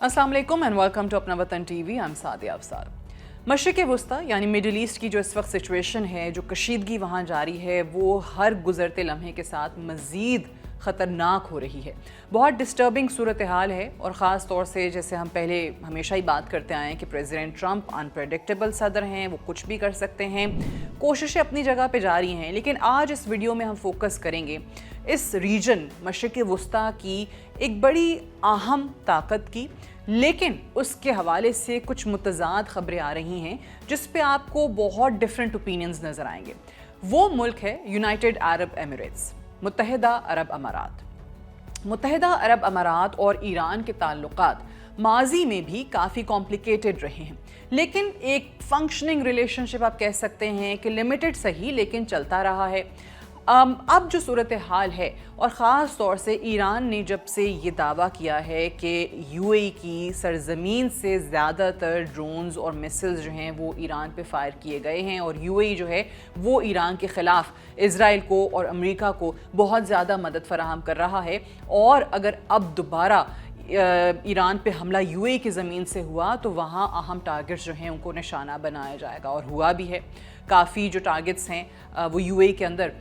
अस्सलाम वालेकुम and welcome to अपना वतन TV. I am Sadia Afsar. मशरिक़ वस्ता यानी मिडिल ईस्ट की जो इस वक्त सिचुएशन है, जो कशीदगी वहाँ जारी है, वो हर गुजरते लम्हे के साथ मज़ीद ख़तरनाक हो रही है। बहुत डिस्टर्बिंग सूरत हाल है और ख़ास तौर से जैसे हम पहले हमेशा ही बात करते आए हैं कि प्रेसिडेंट ट्रंप अनप्रेडिक्टेबल सदर हैं, वो कुछ भी कर सकते हैं। कोशिशें अपनी जगह पे जारी हैं, लेकिन आज इस वीडियो में हम फोकस करेंगे इस रीजन मशरिक़ वस्ता की एक बड़ी अहम ताकत की, लेकिन उसके हवाले से कुछ मुतज़ाद ख़बरें आ रही हैं जिस पे आपको बहुत डिफरेंट ओपिनियंस नज़र आएंगे। वो मुल्क है यूनाइटेड अरब एमिरेट्स, मुत्तहिदा अरब अमारात। मुत्तहिदा अरब अमारात और ईरान के ताल्लुकात माजी में भी काफ़ी कॉम्प्लिकेटेड रहे हैं, लेकिन एक फंक्शनिंग रिलेशनशिप आप कह सकते हैं कि लिमिटेड सही लेकिन चलता रहा है। अब जो सूरत हाल है, और ख़ास तौर से ईरान ने जब से ये दावा किया है कि यूएई की सरज़मीन से ज़्यादातर ड्रोन्स और मिसाइल्स जो हैं वो ईरान पे फायर किए गए हैं, और यूएई जो है वो ईरान के ख़िलाफ़ इज़राइल को और अमेरिका को बहुत ज़्यादा मदद फराहम कर रहा है, और अगर अब दोबारा ईरान पे हमला यूएई की ज़मीन से हुआ तो वहाँ अहम टारगेट्स जो हैं उनको निशाना बनाया जाएगा, और हुआ भी है। काफ़ी जो टारगेट्स हैं वो यूएई के अंदर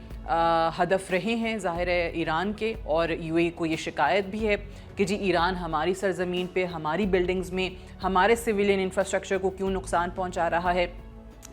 हदफ रहे हैं ज़ाहिर है ईरान के, और यूएई को ये शिकायत भी है कि जी ईरान हमारी सरज़मीन पे, हमारी बिल्डिंग्स में, हमारे सिविलियन इंफ्रास्ट्रक्चर को क्यों नुकसान पहुंचा रहा है।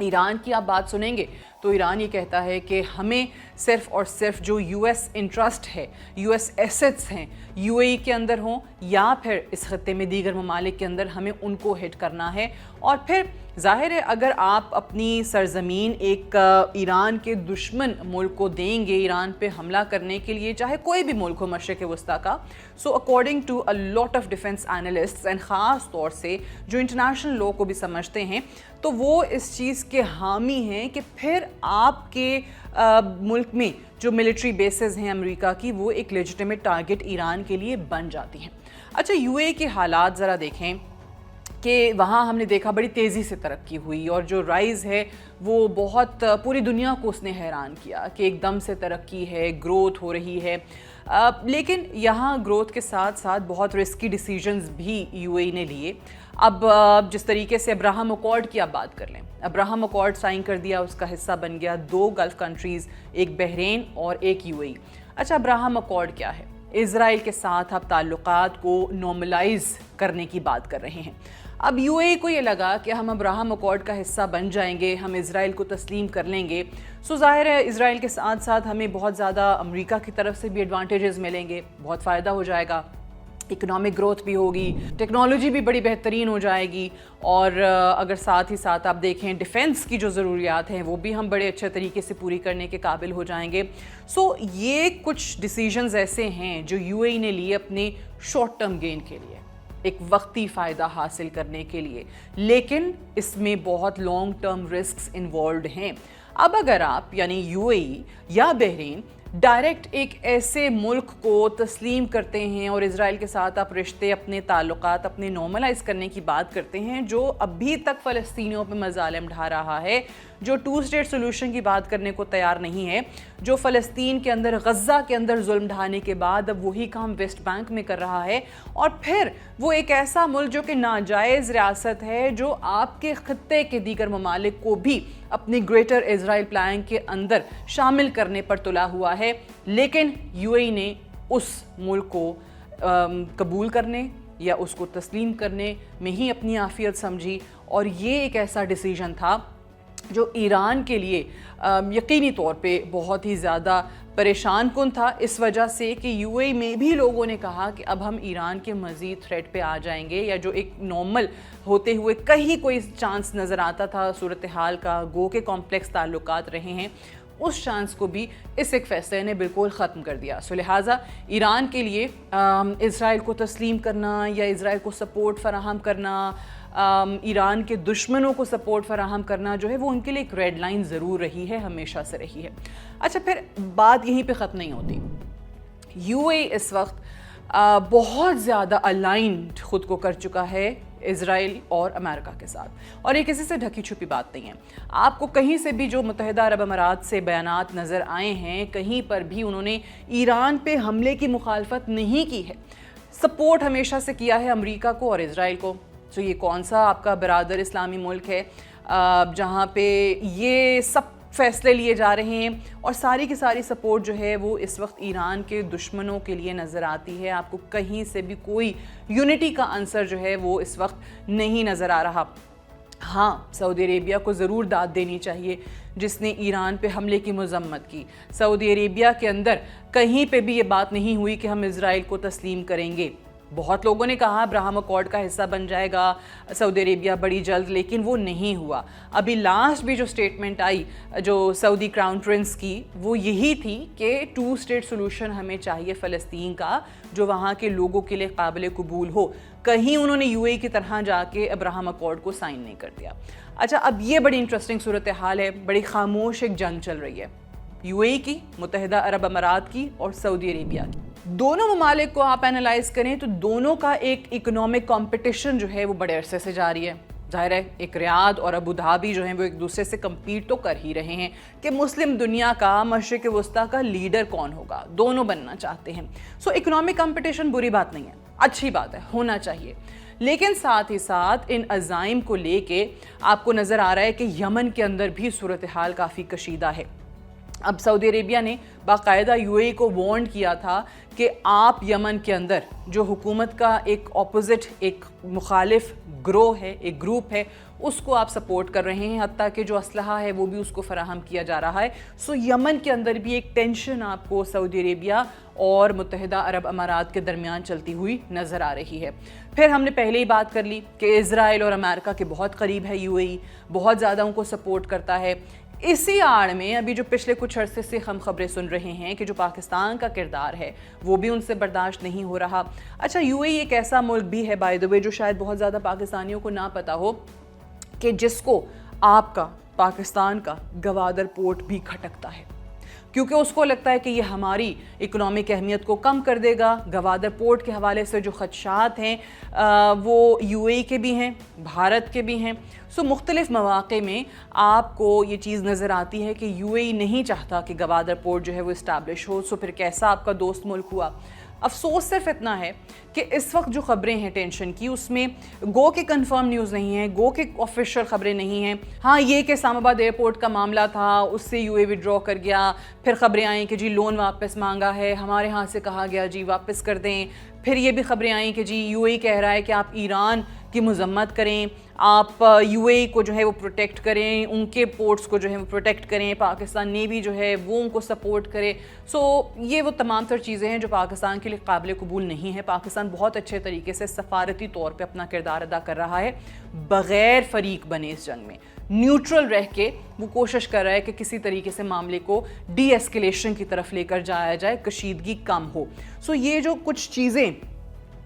ईरान की आप बात सुनेंगे तो ईरान ये कहता है कि हमें सिर्फ़ और सिर्फ जो यूएस इंटरेस्ट है, यूएस एसेट्स हैं यूएई के अंदर हों या फिर इस खत्ते में दीगर ममालिक के अंदर, हमें उनको हिट करना है। और फिर ज़ाहिर है अगर आप अपनी सरज़मीन एक ईरान के दुश्मन मुल्क को देंगे ईरान पे हमला करने के लिए, चाहे कोई भी मुल्क हो मशरिक़ वस्ता का, so according to a lot of defence analysts and ख़ास तौर से जो इंटरनेशनल लॉ को भी समझते हैं, तो वो इस चीज़ के हामी हैं कि फिर आपके मुल्क में जो मिलिट्री बेसेस हैं अमेरिका की, वो एक लेजिटिमेट टारगेट ईरान के लिए बन जाती हैं। अच्छा, यूएई के हालात ज़रा देखें कि वहाँ हमने देखा बड़ी तेज़ी से तरक्की हुई, और जो राइज़ है वो बहुत पूरी दुनिया को उसने हैरान किया कि एकदम से तरक्की है, ग्रोथ हो रही है। लेकिन यहाँ ग्रोथ के साथ साथ बहुत रिस्की डिसीजंस भी यूएई ने लिए। अब जिस तरीके से अब्राहम अकॉर्ड की आप बात कर लें, अब्राहम अकॉर्ड साइन कर दिया, उसका हिस्सा बन गया 2 गल्फ़ कंट्रीज़, एक बहरीन और एक यूएई। अच्छा, अब्राहम अकॉर्ड क्या है? इज़राइल के साथ आप ताल्लुकात को नॉर्मलाइज करने की बात कर रहे हैं। अब यूएई को ये लगा कि हम अब्राहम अकॉर्ड का हिस्सा बन जाएंगे, हम इज़राइल को तस्लीम कर लेंगे, सो ज़ाहिर है इज़राइल के साथ साथ हमें बहुत ज़्यादा अमेरिका की तरफ से भी एडवांटेजेस मिलेंगे, बहुत फ़ायदा हो जाएगा, इकोनॉमिक ग्रोथ भी होगी, टेक्नोलॉजी भी बड़ी बेहतरीन हो जाएगी, और अगर साथ ही साथ आप देखें डिफेंस की जो ज़रूरियात हैं वो भी हम बड़े अच्छे तरीके से पूरी करने के काबिल हो जाएंगे। सो ये कुछ डिसीजंस ऐसे हैं जो यूएई ने लिए अपने शॉर्ट टर्म गेन के लिए, एक वक्ती फ़ायदा हासिल करने के लिए, लेकिन इसमें बहुत लॉन्ग टर्म रिस्क्स इन्वॉल्व हैं। अब अगर आप यानी यूएई या बहरीन डायरेक्ट एक ऐसे मुल्क को तस्लीम करते हैं और इज़राइल के साथ आप रिश्ते, अपने ताल्लुकात अपने नॉर्मलाइज करने की बात करते हैं, जो अभी तक फ़लस्तीनियों पे मज़ालिम ढा रहा है, जो 2 स्टेट सोल्यूशन की बात करने को तैयार नहीं है, जो फ़लस्तीन के अंदर, गज़ा के अंदर जुल्म ढाने के बाद अब वही काम वेस्ट बैंक में कर रहा है, और फिर वो एक ऐसा मुल्क जो कि नाजायज़ रियासत है, जो आपके ख़त्ते के दीगर ममालिक को भी अपनी ग्रेटर इज़राइल प्लान के अंदर शामिल करने पर तुला हुआ है, लेकिन यूएई ने उस मुल्क को कबूल करने या उसको तस्लीम करने में ही अपनी आफियत समझी। और ये एक ऐसा डिसीजन था जो ईरान के लिए यकीनी तौर पे बहुत ही ज़्यादा परेशान कुन था, इस वजह से कि यूएई में भी लोगों ने कहा कि अब हम ईरान के मज़ीद थ्रेट पे आ जाएंगे, या जो एक नॉर्मल होते हुए कहीं कोई चांस नज़र आता था सूरत हाल का, गो के कॉम्प्लेक्स ताल्लुकात रहे हैं, उस चांस को भी इस एक फ़ैसले ने बिल्कुल ख़त्म कर दिया। सो लिहाजा ईरान के लिए इज़राइल को तस्लीम करना या इज़राइल को सपोर्ट फराहम करना, ईरान के दुश्मनों को सपोर्ट फराहम करना जो है वो उनके लिए एक रेड लाइन ज़रूर रही है, हमेशा से रही है। अच्छा, फिर बात यहीं पे ख़त्म नहीं होती। यूएई इस वक्त बहुत ज़्यादा अलाइंड ख़ुद को कर चुका है इज़राइल और अमेरिका के साथ, और ये किसी से ढकी छुपी बात नहीं है। आपको कहीं से भी जो मुत्तहिदा अरब अमारात से बयानात नज़र आए हैं, कहीं पर भी उन्होंने ईरान पे हमले की मुखालफत नहीं की है। सपोर्ट हमेशा से किया है अमेरिका को और इज़राइल को। तो ये कौन सा आपका बरादर इस्लामी मुल्क है जहाँ पे ये सब फैसले लिए जा रहे हैं, और सारी की सारी सपोर्ट जो है वो इस वक्त ईरान के दुश्मनों के लिए नज़र आती है। आपको कहीं से भी कोई यूनिटी का आंसर जो है वो इस वक्त नहीं नज़र आ रहा। हाँ, सऊदी अरेबिया को ज़रूर दाद देनी चाहिए जिसने ईरान पे हमले की मज़म्मत की। सऊदी अरेबिया के अंदर कहीं पे भी ये बात नहीं हुई कि हम इज़राइल को तस्लीम करेंगे। बहुत लोगों ने कहा अब्राहम अकॉर्ड का हिस्सा बन जाएगा सऊदी अरेबिया बड़ी जल्द, लेकिन वो नहीं हुआ। अभी लास्ट भी जो स्टेटमेंट आई जो सऊदी क्राउन प्रिंस की, वो यही थी कि 2 स्टेट सोल्यूशन हमें चाहिए फ़लस्तीन का, जो वहाँ के लोगों के लिए काबिल कबूल हो। कहीं उन्होंने यूएई की तरह जाके अब्राहम अकॉर्ड को साइन नहीं कर दिया। अच्छा, अब ये बड़ी इंटरेस्टिंग सूरत हाल है, बड़ी खामोश एक जंग चल रही है यूएई की, मुत्तहिदा अरब अमारात की और सऊदी अरेबिया की। दोनों ममालिक को आप एनालाइज करें तो दोनों का एक इकोनॉमिक कंपटीशन जो है वो बड़े अरसे से जारी है। जाहिर है एक रियाद और अबू धाबी जो हैं वो एक दूसरे से कम्पीट तो कर ही रहे हैं कि मुस्लिम दुनिया का, मशरिक वस्ता का लीडर कौन होगा। दोनों बनना चाहते हैं। सो इकोनॉमिक कंपटीशन बुरी बात नहीं है, अच्छी बात है, होना चाहिए। लेकिन साथ ही साथ इन अज़ाइम को लेके आपको नज़र आ रहा है कि यमन के अंदर भी सूरत हाल काफ़ी कशीदा है। अब सऊदी अरेबिया ने बाकायदा यूएई को वार्न किया था कि आप यमन के अंदर जो हुकूमत का एक ऑपोजिट, एक मुखालिफ ग्रोह है, एक ग्रुप है, उसको आप सपोर्ट कर रहे हैं, हत्ता कि जो असलहा है वो भी उसको फराहम किया जा रहा है। सो यमन के अंदर भी एक टेंशन आपको सऊदी अरेबिया और मुत्तहिदा अरब अमारात के दरमियान चलती हुई नज़र आ रही है। फिर हमने पहले ही बात कर ली कि इज़राइल और अमेरिका के बहुत करीब है यूएई, बहुत ज़्यादा उनको सपोर्ट करता है। इसी आड़ में अभी जो पिछले कुछ अरसे से हम खबरें सुन रहे हैं कि जो पाकिस्तान का किरदार है वो भी उनसे बर्दाश्त नहीं हो रहा। अच्छा, यूएई एक ऐसा मुल्क भी है बाय द वे जो शायद बहुत ज़्यादा पाकिस्तानियों को ना पता हो कि जिसको आपका पाकिस्तान का गवादर पोर्ट भी खटकता है, क्योंकि उसको लगता है कि ये हमारी इकोनॉमिक अहमियत को कम कर देगा। गवादर पोर्ट के हवाले से जो खदशात हैं वो यूएई के भी हैं, भारत के भी हैं। सो मुख्तलिफ मौक़े में आपको ये चीज़ नज़र आती है कि यूएई नहीं चाहता कि गवादर पोर्ट जो है वो इस्टेब्लिश हो। सो फिर कैसा आपका दोस्त मुल्क हुआ। अफसोस सिर्फ इतना है कि इस वक्त जो ख़बरें हैं टेंशन की, उसमें गो के कंफर्म न्यूज़ नहीं है, गो के ऑफिशियल ख़बरें नहीं हैं। हाँ, ये कि इस्लामाबाद एयरपोर्ट का मामला था, उससे यूएई विड्रॉ कर गया। फिर ख़बरें आई कि जी लोन वापस मांगा है, हमारे यहाँ से कहा गया जी वापस कर दें। फिर ये भी ख़बरें आई कि जी यूएई कह रहा है कि आप ईरान की मज़म्मत करें, आप यूएई को जो है वो प्रोटेक्ट करें, उनके पोर्ट्स को जो है वो प्रोटेक्ट करें, पाकिस्तान नेवी जो है वो उनको सपोर्ट करे। सो ये वो तमाम तर चीज़ें हैं जो पाकिस्तान के लिए काबिल कबूल नहीं है। पाकिस्तान बहुत अच्छे तरीके से सफारती तौर पे अपना किरदार अदा कर रहा है, बग़ैर फ़रीक बने इस जंग में न्यूट्रल रह के वो कोशिश कर रहा है कि किसी तरीके से मामले को डी एस्केलेशन की तरफ लेकर जाया जाए, कशीदगी कम हो। सो ये जो कुछ चीज़ें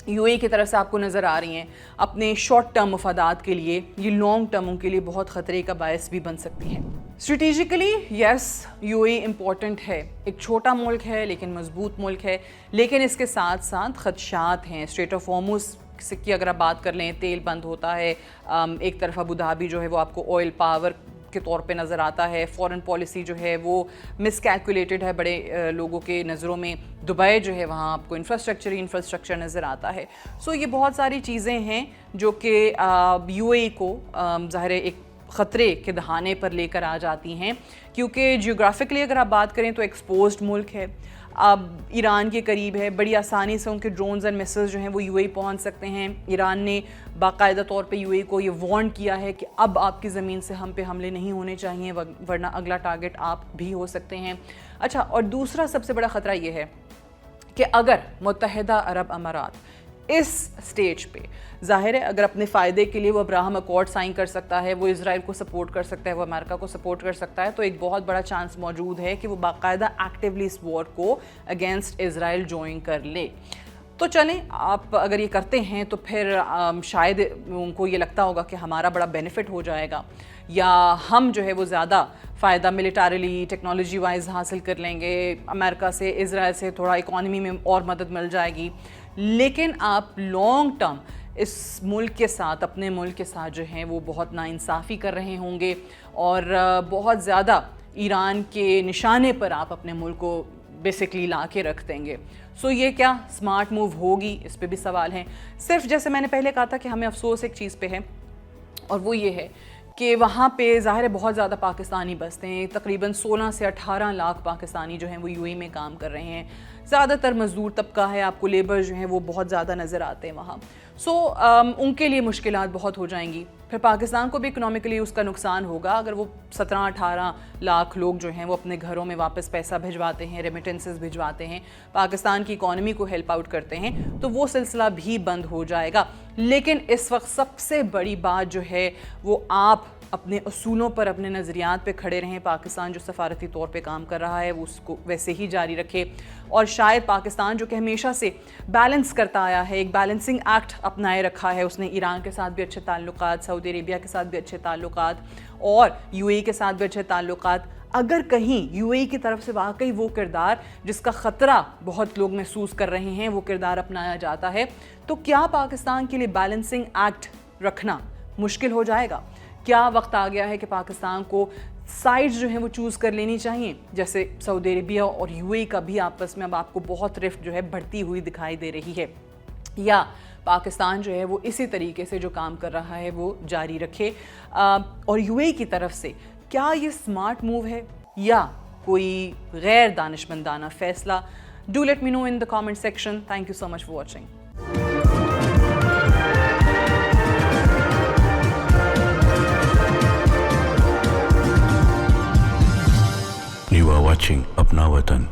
यूएई की तरफ से आपको नज़र आ रही हैं अपने शॉर्ट टर्म मफादात के लिए, ये लॉन्ग टर्मों के लिए बहुत ख़तरे का बायस भी बन सकती हैं। स्ट्रेटेजिकली यस, यूएई इम्पॉर्टेंट है, एक छोटा मुल्क है लेकिन मजबूत मुल्क है, लेकिन इसके साथ साथ खदशात हैं। स्ट्रेट ऑफ हॉर्मुज़ की अगर आप बात कर लें, तेल बंद होता है, एक तरफ अबू धाबी जो है वो आपको ऑयल पावर के तौर पे नज़र आता है, फॉरेन पॉलिसी जो है वो मिसकैलकुलेटेड है बड़े लोगों के नज़रों में। दुबई जो है वहाँ आपको इंफ्रास्ट्रक्चर नज़र आता है। सो ये बहुत सारी चीज़ें हैं जो कि यूएई को ज़ाहिर एक ख़तरे के दहाने पर लेकर आ जाती हैं, क्योंकि जियोग्राफिकली अगर आप बात करें तो एक्सपोज्ड मुल्क है, अब ईरान के करीब है, बड़ी आसानी से उनके ड्रोन्स एंड मिसाइल्स जो हैं वो यूएई पहुंच सकते हैं। ईरान ने बाकायदा तौर पे यूएई को ये वार्न किया है कि अब आपकी ज़मीन से हम पे हमले नहीं होने चाहिए, वरना अगला टारगेट आप भी हो सकते हैं। अच्छा, और दूसरा सबसे बड़ा ख़तरा ये है कि अगर मुत्तहिदा अरब अमारात इस स्टेज पे ज़ाहिर है अगर अपने फ़ायदे के लिए वो अब्राहम अकॉर्ड साइन कर सकता है, वो इज़राइल को सपोर्ट कर सकता है, वो अमेरिका को सपोर्ट कर सकता है, तो एक बहुत बड़ा चांस मौजूद है कि वो बाकायदा एक्टिवली इस वॉर को अगेंस्ट इज़राइल ज्वाइन कर ले। तो चलें, आप अगर ये करते हैं तो फिर शायद उनको ये लगता होगा कि हमारा बड़ा बेनिफिट हो जाएगा, या हम जो है वो ज़्यादा फ़ायदा मिलिटारीली टेक्नोलॉजी वाइज हासिल कर लेंगे, अमेरिका से इज़राइल से थोड़ा इकॉनमी में और मदद मिल जाएगी। लेकिन आप लॉन्ग टर्म इस मुल्क के साथ, अपने मुल्क के साथ जो हैं वो बहुत नाइंसाफ़ी कर रहे होंगे, और बहुत ज़्यादा ईरान के निशाने पर आप अपने मुल्क को بیسکلی لا کے رکھ دیں گے. سو یہ کیا اسمارٹ موو ہوگی, اس پہ بھی سوال ہیں. صرف جیسے میں نے پہلے کہا تھا کہ ہمیں افسوس ایک چیز پہ ہے, اور وہ یہ ہے کہ وہاں پہ ظاہر ہے بہت زیادہ پاکستانی بستے ہیں. تقریباً 16 سے 18 لاکھ پاکستانی جو ہیں وہ یو اے میں کام کر رہے ہیں. زیادہ تر مزدور طبقہ ہے, آپ کو لیبر جو ہیں وہ بہت زیادہ نظر آتے ہیں وہاں. سو ان کے لیے مشکلات بہت ہو جائیں گی. پھر پاکستان کو بھی اکنامکلی اس کا نقصان ہوگا اگر وہ 17-18 لاکھ لوگ جو ہیں وہ اپنے گھروں میں واپس پیسہ بھجواتے ہیں, ریمیٹنسز بھجواتے ہیں, پاکستان کی اکانومی کو ہیلپ آؤٹ کرتے ہیں, تو وہ سلسلہ بھی بند ہو جائے گا. لیکن اس وقت سب سے بڑی بات جو ہے وہ آپ اپنے اصولوں پر, اپنے نظریات پہ کھڑے رہیں. پاکستان جو سفارتی طور پہ کام کر رہا ہے وہ اس کو ویسے ہی جاری رکھے, اور شاید پاکستان جو کہ ہمیشہ سے بیلنس کرتا آیا ہے, ایک بیلنسنگ ایکٹ اپنائے رکھا ہے. اس نے ایران کے ساتھ بھی اچھے تعلقات, سعودی عربیہ کے ساتھ بھی اچھے تعلقات, اور یو اے کے ساتھ بھی اچھے تعلقات. اگر کہیں یو اے کی طرف سے واقعی وہ کردار جس کا خطرہ بہت لوگ محسوس کر رہے ہیں وہ کردار اپنایا جاتا ہے, تو کیا پاکستان کے لیے بیلنسنگ ایکٹ رکھنا مشکل ہو جائے گا؟ کیا وقت آ گیا ہے کہ پاکستان کو سائڈز جو ہیں وہ چوز کر لینی چاہیے, جیسے سعودی عربیہ اور یو اے کا بھی آپس میں اب آپ کو بہت رفت جو ہے بڑھتی ہوئی دکھائی دے رہی ہے, یا پاکستان جو ہے وہ اسی طریقے سے جو کام کر رہا ہے وہ جاری رکھے؟ اور یو اے کی طرف سے کیا یہ اسمارٹ موو ہے یا کوئی غیر دانشمندانہ فیصلہ؟ Do let me know in the comment section. Thank you so much for watching. You are watching Apna Watan.